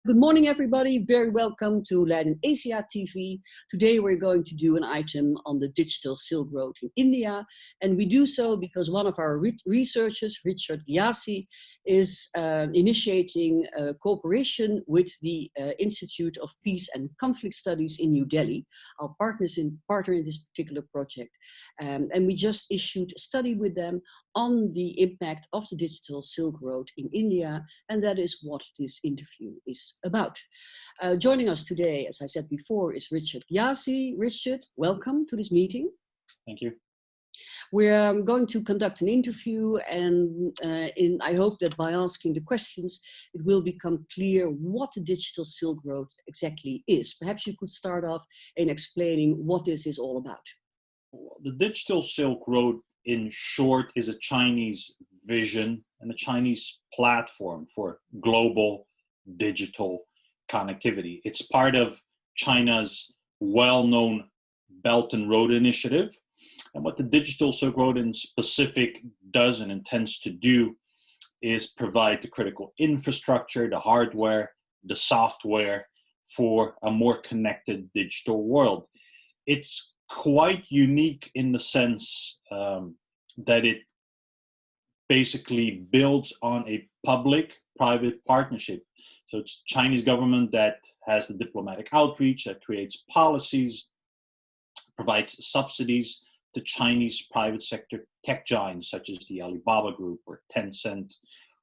Good morning, everybody. Very welcome to Leiden Asia TV. Today we're going to do an item on the digital Silk Road in India. And we do so because one of our researchers, Richard Ghiasy, is initiating a cooperation with the Institute of Peace and Conflict Studies in New Delhi, our partner in this particular project. And we just issued a study with them on the impact of the digital Silk Road in India, and that is what this interview is about. Joining us today, as I said before, is Richard Ghiasy. Richard, welcome to this meeting. Thank you. We're going to conduct an interview, and I hope that by asking the questions, it will become clear what the digital Silk Road exactly is. Perhaps you could start off in explaining what this is all about. The digital Silk Road, in short, is a Chinese vision and a Chinese platform for global digital connectivity. It's part of China's well-known Belt and Road Initiative. And what the digital Silk Road in specific does and intends to do is provide the critical infrastructure, the hardware, the software for a more connected digital world. It's quite unique in the sense that it basically builds on a public-private partnership. So it's Chinese government that has the diplomatic outreach, that creates policies, provides subsidies to Chinese private sector tech giants such as the Alibaba Group or Tencent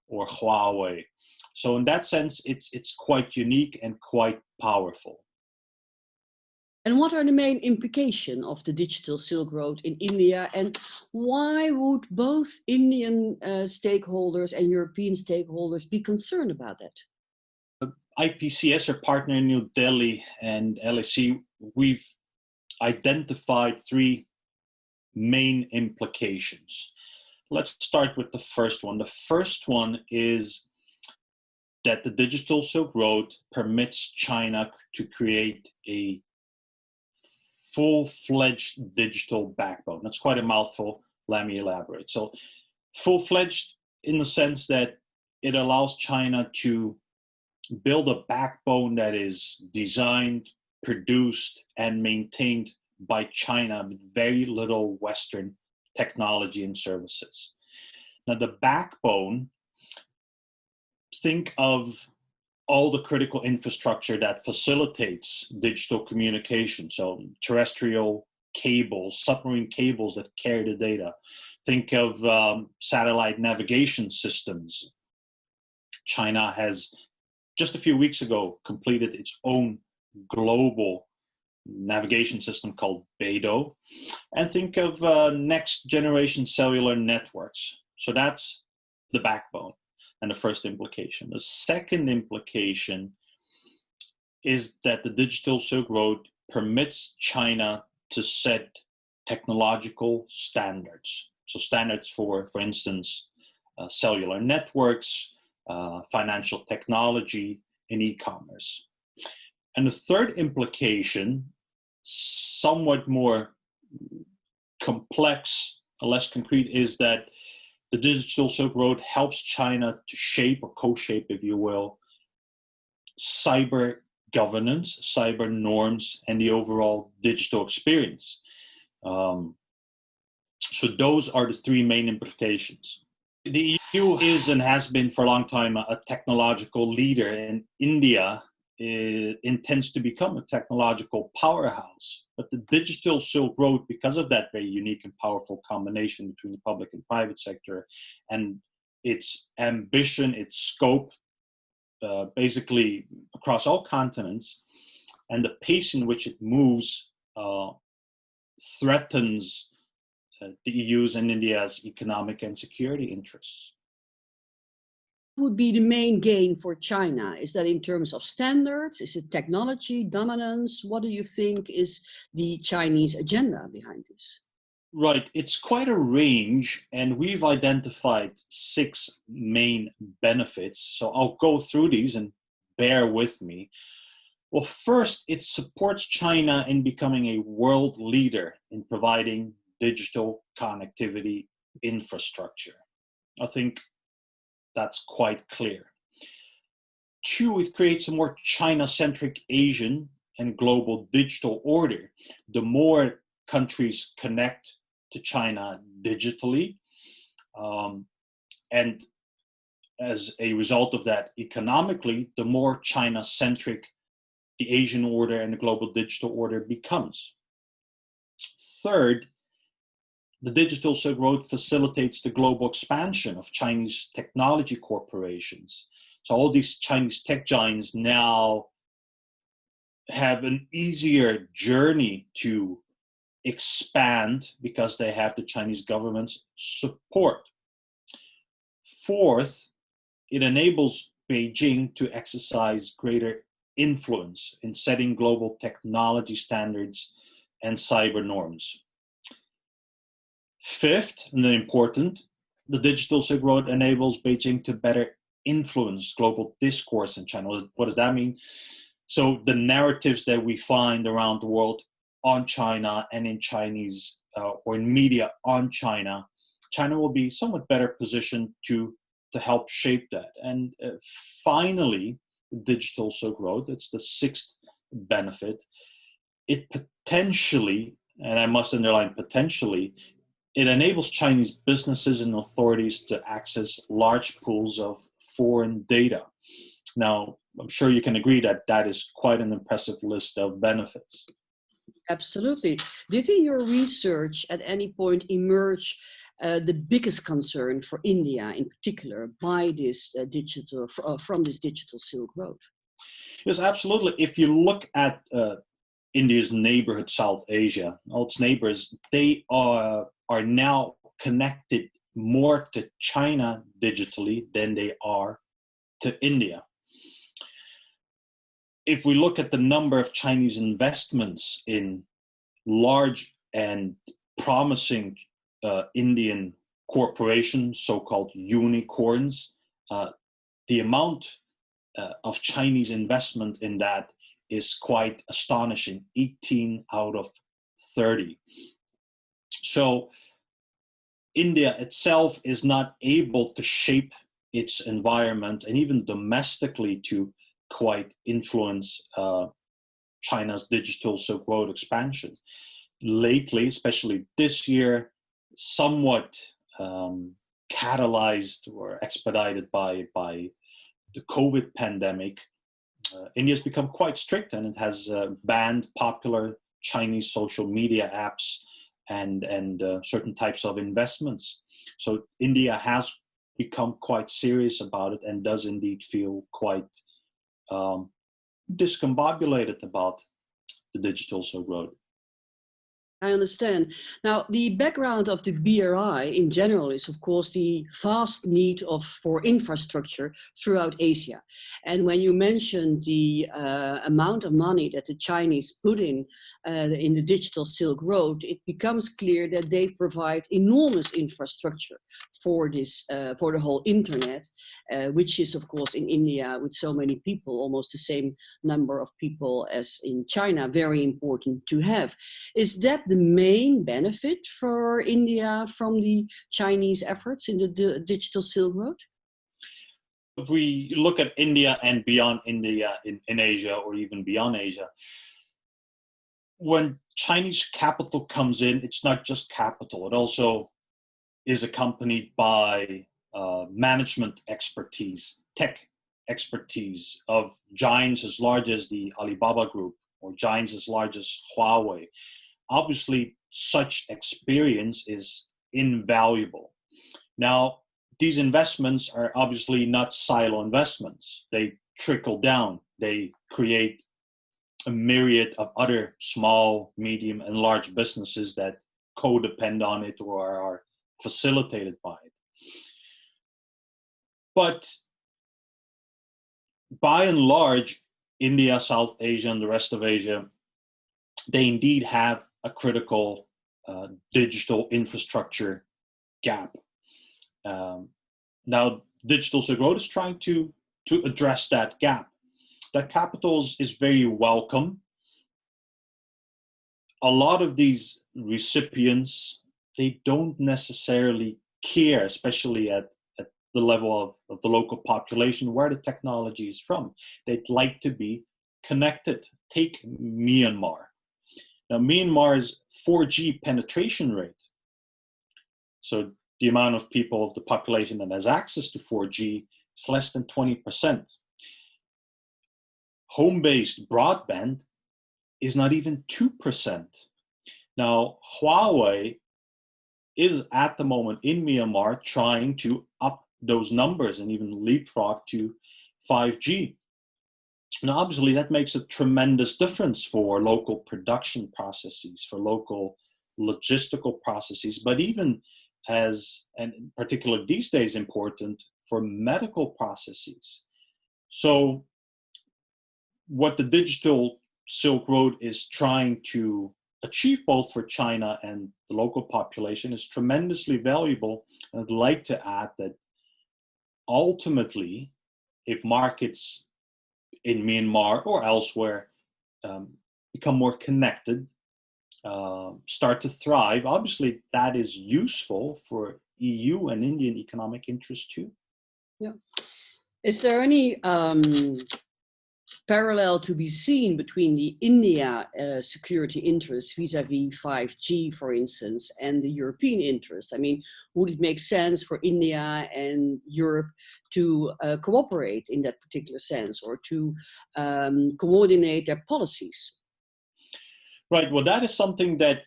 or Huawei. So in that sense, it's quite unique and quite powerful. And what are the main implications of the digital Silk Road in India, and why would both Indian stakeholders and European stakeholders be concerned about that? IPCS, our partner in New Delhi, and LSE, we've identified three main implications. Let's start with the first one. The first one is that the digital Silk Road permits China to create a full-fledged digital backbone. That's quite a mouthful. Let me elaborate. So full-fledged in the sense that it allows China to build a backbone that is designed, produced, and maintained by China with very little Western technology and services. Now, the backbone, think of all the critical infrastructure that facilitates digital communication. So terrestrial cables, submarine cables that carry the data. Think of satellite navigation systems. China has just a few weeks ago completed its own global navigation system called Beidou. And think of next generation cellular networks. So that's the backbone. And the first implication. The second implication is that the digital Silk Road permits China to set technological standards. So standards for instance, cellular networks, financial technology, and e-commerce. And the third implication, somewhat more complex, less concrete, is that the digital Silk Road helps China to shape or co-shape, if you will, cyber governance, cyber norms, and the overall digital experience. So those are the three main implications. The EU is and has been for a long time a technological leader, and India intends to become a technological powerhouse. But the digital Silk Road, because of that very unique and powerful combination between the public and private sector and its ambition, its scope, basically across all continents, and the pace in which it moves threatens the EU's and India's economic and security interests. Would be the main gain for China? Is that in terms of standards? Is it technology, dominance? What do you think is the Chinese agenda behind this? Right, it's quite a range, and we've identified 6 main benefits. So I'll go through these and bear with me. Well, first, it supports China in becoming a world leader in providing digital connectivity infrastructure. I think that's quite clear. Two, it creates a more China-centric Asian and global digital order. The more countries connect to China digitally, and as a result of that, economically, the more China-centric the Asian order and the global digital order becomes. Third, the Digital Silk Road facilitates the global expansion of Chinese technology corporations. So all these Chinese tech giants now have an easier journey to expand because they have the Chinese government's support. Fourth, it enables Beijing to exercise greater influence in setting global technology standards and cyber norms. Fifth, and then important, the Digital Silk Road enables Beijing to better influence global discourse in China. What does that mean? So the narratives that we find around the world on China and in Chinese or in media on China, China will be somewhat better positioned to help shape that. And finally, the Digital Silk Road, it's the sixth benefit. It potentially, and I must underline potentially, it enables Chinese businesses and authorities to access large pools of foreign data. Now, I'm sure you can agree that that is quite an impressive list of benefits. Absolutely. Did in your research at any point emerge the biggest concern for India in particular by this from this Digital Silk Road? Yes, absolutely. If you look at India's neighborhood, South Asia, all its neighbors, they are now connected more to China digitally than they are to India. If we look at the number of Chinese investments in large and promising Indian corporations, so-called unicorns, the amount of Chinese investment in that is quite astonishing, 18 out of 30. So India itself is not able to shape its environment and even domestically to quite influence China's Digital Silk Road expansion. Lately, especially this year, somewhat catalyzed or expedited by the COVID pandemic, India has become quite strict, and it has banned popular Chinese social media apps and certain types of investments. So India has become quite serious about it and does indeed feel quite discombobulated about the Digital Silk Road. I understand. Now, the background of the BRI in general is, of course, the vast need for infrastructure throughout Asia. And when you mentioned the amount of money that the Chinese put in the Digital Silk Road, it becomes clear that they provide enormous infrastructure for this, for the whole internet, which is, of course, in India with so many people, almost the same number of people as in China, very important to have. Is that the main benefit for India from the Chinese efforts in the Digital Silk Road? If we look at India and beyond India in Asia or even beyond Asia, when Chinese capital comes in, it's not just capital. It also is accompanied by management expertise, tech expertise of giants as large as the Alibaba Group or giants as large as Huawei. Obviously, such experience is invaluable. Now, these investments are obviously not silo investments. They trickle down. They create a myriad of other small, medium, and large businesses that co-depend on it or are facilitated by it. But by and large, India, South Asia, and the rest of Asia, they indeed have a critical digital infrastructure gap. Now, Digital Silk Road is trying to address that gap. That capital is very welcome. A lot of these recipients, they don't necessarily care, especially at the the level of the local population, where the technology is from. They'd like to be connected. Take Myanmar. Now, Myanmar's 4G penetration rate, so the amount of people of the population that has access to 4G, is less than 20%. Home-based broadband is not even 2%. Now, Huawei is at the moment in Myanmar trying to up those numbers and even leapfrog to 5G. Now, obviously, that makes a tremendous difference for local production processes, for local logistical processes, but even as, and in particular these days, important for medical processes. So what the digital Silk Road is trying to achieve both for China and the local population is tremendously valuable. And I'd like to add that ultimately, if markets in Myanmar or elsewhere become more connected, start to thrive, obviously that is useful for EU and Indian economic interests too. Yeah. Is there any parallel to be seen between the India security interests vis-a-vis 5G, for instance, and the European interests? I mean, would it make sense for India and Europe to cooperate in that particular sense, or to coordinate their policies? Right. Well, that is something that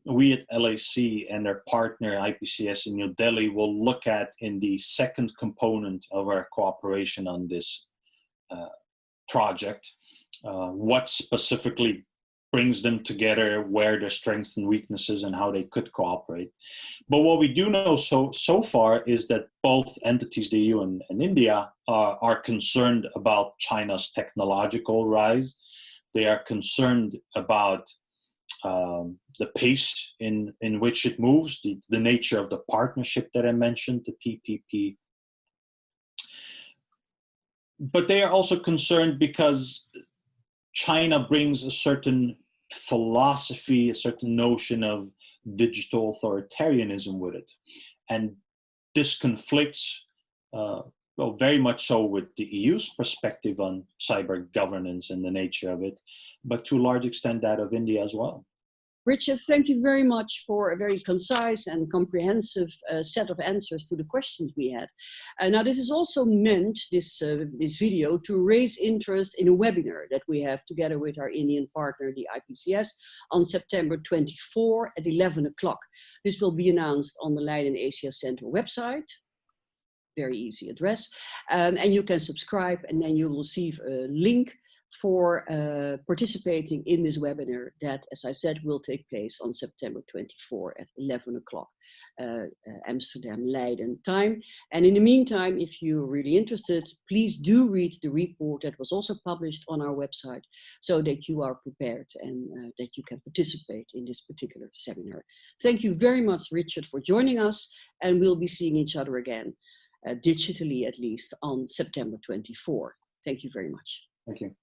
we at LAC and their partner IPCS in New Delhi will look at in the second component of our cooperation on this project. What specifically brings them together, where their strengths and weaknesses, and how they could cooperate. But what we do know so far is that both entities, the EU and India, are concerned about China's technological rise. They are concerned about the pace in which it moves, the nature of the partnership that I mentioned, the PPP. But they are also concerned because China brings a certain philosophy, a certain notion of digital authoritarianism with it. And this conflicts well, very much so with the EU's perspective on cyber governance and the nature of it, but to a large extent that of India as well. Richard, thank you very much for a very concise and comprehensive set of answers to the questions we had. Now, this is also meant, this video, to raise interest in a webinar that we have together with our Indian partner, the IPCS, on September 24 at 11 o'clock. This will be announced on the LeidenAsiaCentre website. Very easy address. And you can subscribe, and then you will receive a link for participating in this webinar that, as I said, will take place on September 24 at 11 o'clock Amsterdam Leiden time. And in the meantime, if you're really interested, please do read the report that was also published on our website, so that you are prepared and that you can participate in this particular seminar. Thank you very much, Richard, for joining us, and we'll be seeing each other again, digitally at least, on September 24. Thank you very much. Thank you.